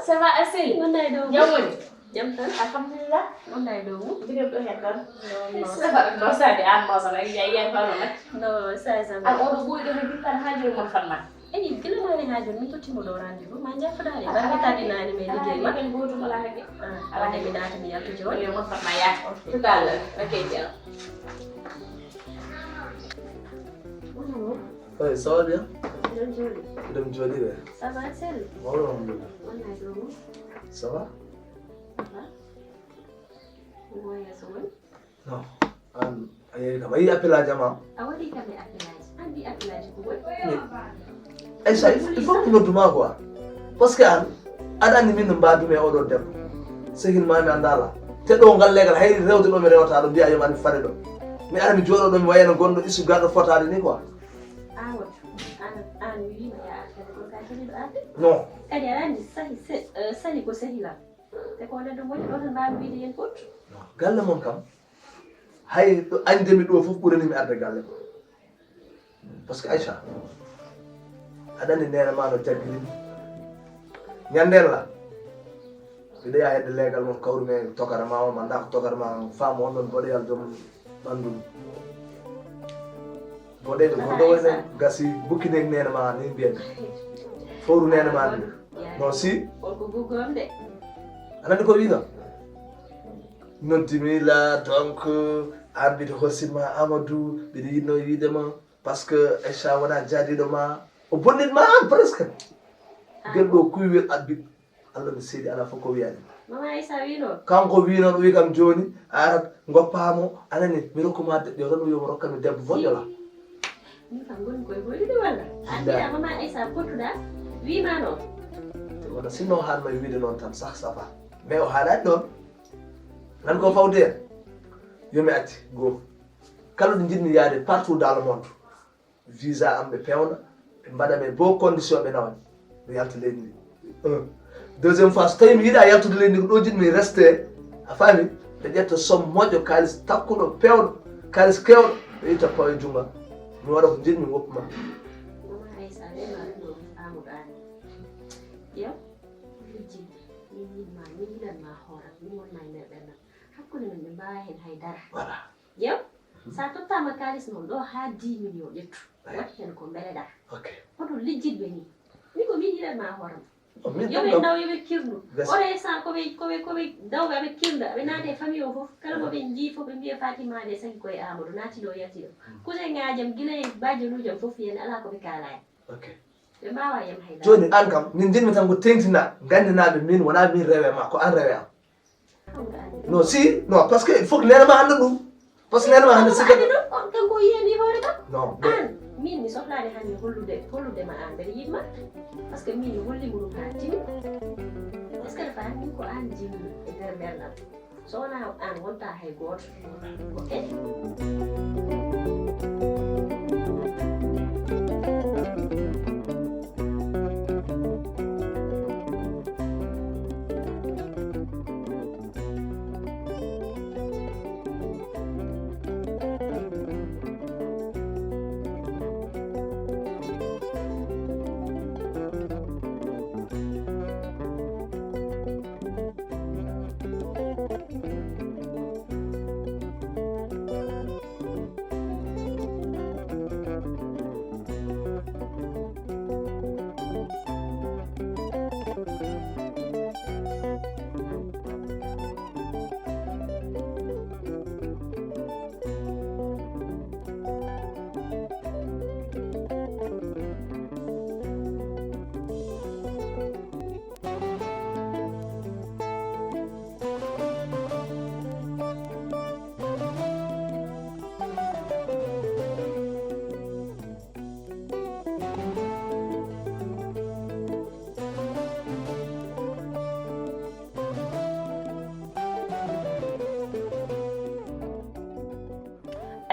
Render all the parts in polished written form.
Ça va assez. Mon day do. Jawoni. Jam tan. Alhamdulillah. Mon day do. Digam do heddon. No. No sadi an mo sa lagi yen fa nak. No, sai sa. Ak odo boy do bi tan hajo mo fanna. Eni gila na ni hajo min to timo do rendez-vous ma ja fadale ba mi tadi na ni me liggéey Ma ken goto mala hake. Ala mi data mi yatto joni. Yo mo fanna ya. Tout à l'heure. OK, bien. Ouais, ça va bien? Don joli. Dem joli ouais. Ça va sel. Voilà. Mon day do. Ça va? Va. Woya so won. Non. Ay kama yi appel à jama. Awadi kame appelage. Andi appelage ko won. Aïcha, il faut que nous duma quoi. Parce que ada ni min mba dume odo dem. Segin ma mi andala. Te do ngal legal hay rewde do mi rewta do biya yo man fade do. Mi ara mi jodo do mi wayano gondo isu gardo fotade ni quoi. Wi ma ya ko ka tini do ate. Non. Kadi arandi sahi ko sahila. Te ko ne do mo do tan ba wi yen pot. Galle mon kam. Hay ande mi do fof burani mi arde galle ko. Parce que Aïcha adani neena ma no jaggiri. Nyandel la. Ide ya hedde legal mon kawru me tokara ma o manda ko tokara ma fam on don bode yal dum bandum. Bode do godo wone gasi bukki nek neena ma ni bien. Foru neena ma ni. Non si. O ko gugom de. Anani ko wiga. Nontimi la donc arbide hosima Amadou bide yidno yidema parce que Aïcha wana jadi do ma o bonnit ma presque. Geldo kuwi arbide Allah mi sedi ala foko wiyani. Mama Aïcha wino. Kanko wi non wi kam joni arat goppamo anani mi rokkuma de ron wi mo rokkami debbo vojola. Ni kam gon koy boy de wala. Andi mama Aïcha potuda wi ma non. Wala sinno han may wiide non tan sax safa. Mais o haala don nan ko fawde yomi atti go kala do jidmi yaade partout dans le monde visa am be pewna be mbada me bo condition be nawani be yalta leydi deuxième fois so tawi mi yiɗa yaltude leydi ko ɗo jidmi resté a faami ɓe ƴetta somme moƴƴo kalis takkuɗo pewɗo kalis kewɗo ɓe itta pawe junga mi waɗa ko jiɗmi woppuma. Mama Aïcha de ma no amuɗo ani. Yo lijji ni yidma ni yiɗanma hoora ni wonna e nder ɓernam hakkude men ɓe mbawa hen haydara. Voilà. Yo sa tottama kalis noon ɗo ha 10 millions ƴettu waɗi hen ko beleɗa. Ok. Hoto lijjitɓe ni ko min yiɗanma hooram. Min yoɓe daw yoɓe kirdu ore sa koɓe dawɓe aɓe kirda aɓe naate famille o fof kala moɓe jii fof ɓe mbiya Fatimade sagi koye Amadou naati ɗo yatti ɗo cousin ngajam gila e bajjanujam fof yen ala koɓe kalani ɓe mbawa yam hayda joni an kam min jinmi tan ko tengtina gandinaɓe min wona min rewe ma ko an rewe am non si non parce que il faut que nenema handa ɗum parce que nenema handa siga on kanko yiyani hoore kam non an min mi sohlade hande holludema an mbeɗa yiɗma par ce que min mi hollimo ɗum ha timi est ce que aɗa faami ko an jimmi e nder ɓerdam so wona an wonta hay goto ok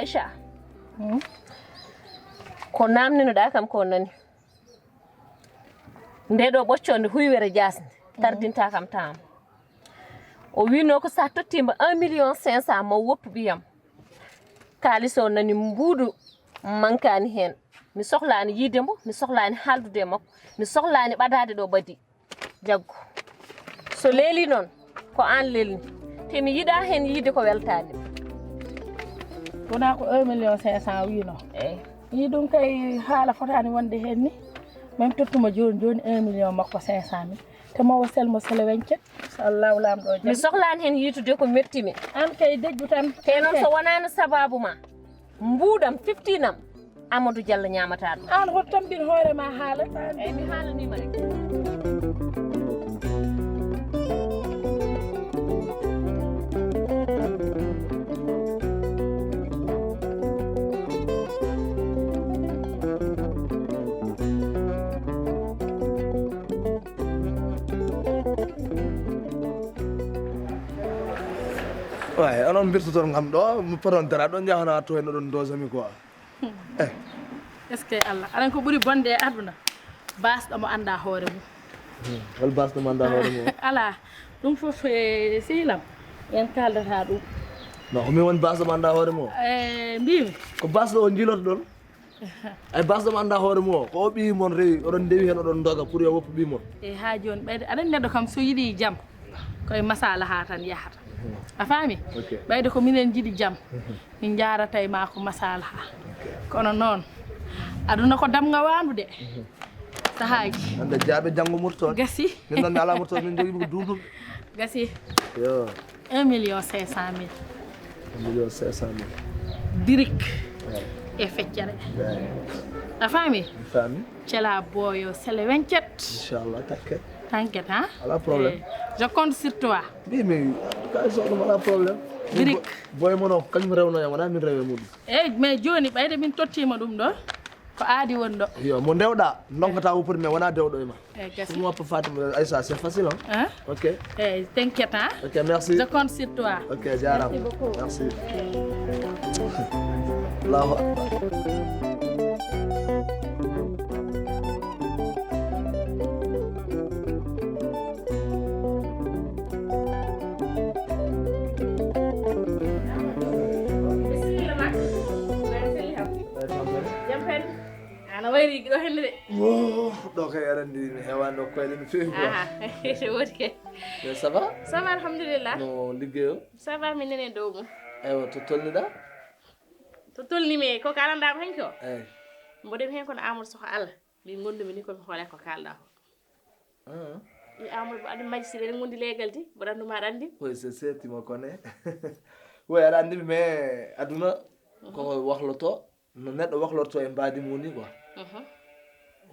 Aisha ko namninoɗa kam ko nani ndeɗo ɓocconde huywere jasde tardinta kam tam o wino ko sa tottima 1,500,000 mo woppu ɓiyam kalis o nani mbuudu mankani hen mi sohlani yidemo mi sohlani haldude makko mi sohlani ɓadade ɗo badi jaggo so leeli noon ko an lelni te mi yiɗa hen yiide ko weltani wona ko 1,500,000 wino eyyi yi ɗum kay haala fotani wonde hen ni même tottuma joni 1,000,000 makko 500,000 te mawo selmo sele wencet so Allah lamɗo mi sohlani hen yitude ko mettimi an kay dejju tan te noon so wonano sababu ma mbuuɗam 15 am Amadou Diallo ñamata ɗum an hoto tambin hoorema haala eyyi mi haalanima rek way onon birtoton kam ɗo mi poton dara ɗon jahana to hen oɗon dosami quoi est ce que Allah aɗan ko ɓuuri bonde e aduna basɗo mo anda hoore mum hol basɗo mo anda hoore mum ala ɗum foof e sehlam en kaldata ɗum non homin woni basɗo mo anda hoore mum mbimi ko basɗo o jiiloto ɗon ay basɗo mo anda hoore mum o ko o ɓii mon rewi oɗon ndewi hen oɗon doga pour yo woppu ɓimon e ha joni ɓeyde aɗan neɗɗo kam so yiiɗi jaam koye masalaha tan yahata a faami ɓeyde ko minen jiiɗi jaam min jarata e ma ko masalaha kono noon aduna ko damga wandu de sahaji ande jaaɓe janggo murtoon gasi min noon mi ala murtoon min jogui ko duuduɓe gasi yo 1,500,000 1,500,000 dirik e feccere a faami fami cela boyo sele wencet inchallah takket tanket ha ala probléme je compte sur toi mbimi kay soɗum ala probléme Birik. boye mon o kañum rewnoyam wona min rewe muɗum eyyi mais joni ɓayde min tottima ɗum ɗo ko aadi woni ɗo yo mo ndewɗa donkata woppude mais wona dewɗo e ma eyyi gasi ɗum woppa Fatima Aïssa c'est facile hein ok eyyi t'inquiète hein ok merci je compte sur toi ok jarama Merci beaucoup. merci Allahu akbar ana wayri ɗo henne de ɗo kay arandi mi hewani ɗo koyɗe no fewi quoi woodi ke mais ça va ça va alhamdulillah no ligguey o ça va min nene dow mum eywa to tolniɗa to tolnimi ko kalanɗama hanki o eyyi mboɗemi hen kono Amadou Soko Allah min gondumi ni komi hoole ko kalɗa ko i Amadou bo andi majji siɗe eɗen gondi leegal di mboɗo anduma aɗa andi oui c'est settima kone oui aɗa andimi mais aduna ko wahloto no neɗɗo wahlorto e mbadi mum ni quoi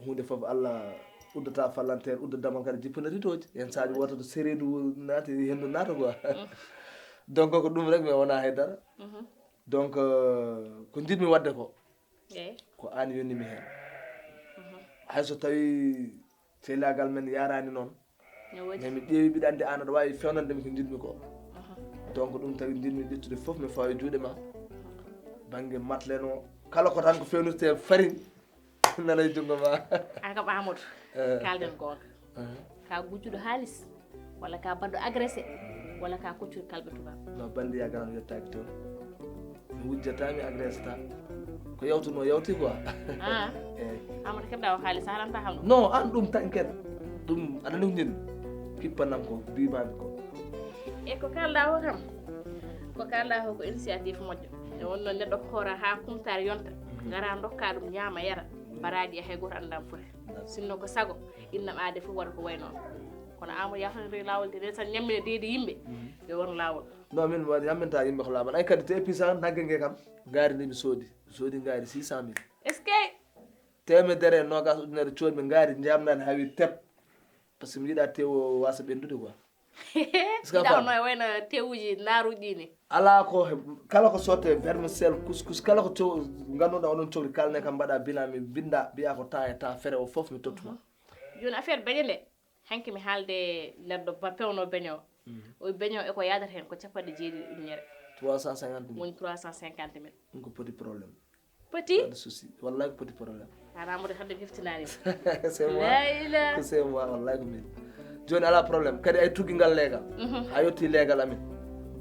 hunde foof Allah uddata fallantere uddadama kadi jippina ritoji yen saji woto to sérédu naati hendu naata quoi donc ko ɗum rek mais wona haydara donc ko jiɗmi wadde ko eyyi ko an yonnimi hen hayso tawi fehlagal men yarani noon no woodi mais mi ƴeewi mbiɗa andi an aɗa wawi fewnandemi ko jiɗmi ko donc ɗum tawi jiɗmi ƴettude foof mi fawa e juuɗe ma banggue matlen o kala ko tan ko fewnirte farine nana e junggo ma an kam Amadou kalden gonga ka gujjuɗo haalis walla ka badɗo agressé walla ka koccuɗo kalɓe tubak no bandi yagara mi yettaki toon mi wujjata mi agresse ta ko yawtuno yawti quoi eyyi Amadou keɓɗa o haalis a halanta ham ɗum non an ɗum tan ken ɗum aɗa ɗum jin kippanam ko bimami ko e ko kalɗa o kam ko kalɗa ko ko initiative moƴƴo e wonno neɗɗo hoora ha kumtare yonta gara dokka ɗum ñaama yara baraɗi hay goto andam foti sinno ko sago innam aade fof waɗa ko way noon kono Amadou yahatore lawol de tan ñammina deedi yimɓe ɓe won lawol non min waɗi yamminta yimɓe ko laaɓan ay kadi te puissant naggue gue kam gaari ndi mi soodi gaari 600 000 est ce que temedere e nogas ujunere coɗmi gaari jamnani hawi tep par ce que mi yiiɗa tewo wasa ɓendude quoi ɗiɗa ono e wayno tewuji naaruji ɗi ni ala ko kala ko sotte vermicelle couscous kala ko ganduɗa onon cohli kalne kam mbaɗa bilan mi binda mbiya ko temps e temps fere o foof mi tottuma joni affaire beñe nde hanki mi haalde neɗɗo pewno beñe o o beño e ko yadata hen ko capanɗe jeeɗiɗi ujunere 350 woni 350 mille ko petit problème petit pas de souci wallahi ko petit problème aramude hadde fiftinani c'est moi la ila ko c'est moi wallahi ko min joni ala problème kadi ay tuggingal leegal ha yetti leegal amin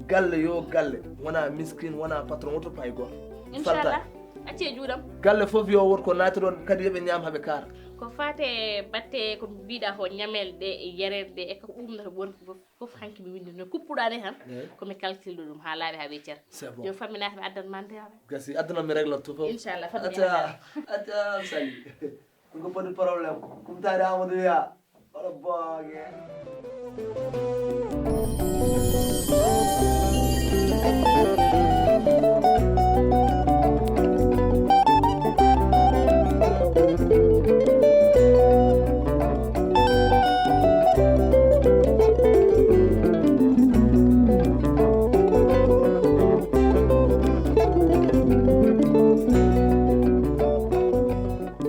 galle yo galle wona miskin wona patron woto pay goto inchallah acci e juuɗam galle fof yo wot ko naati ɗon kadi yoɓe ñaam haɓe kaara ko fate batte ko mbiɗa ko ñamelde e yerede e ko ɓumnata wonko fof hanki mi windi no kuppuɗani tan komi calcule ɗum ha laaɓi ha weccere joni famminata mi addan manteɓe gasi addana mi régle to fof inchallah acca sali ko poti probléme kum taade amadou wiya oɗo boogue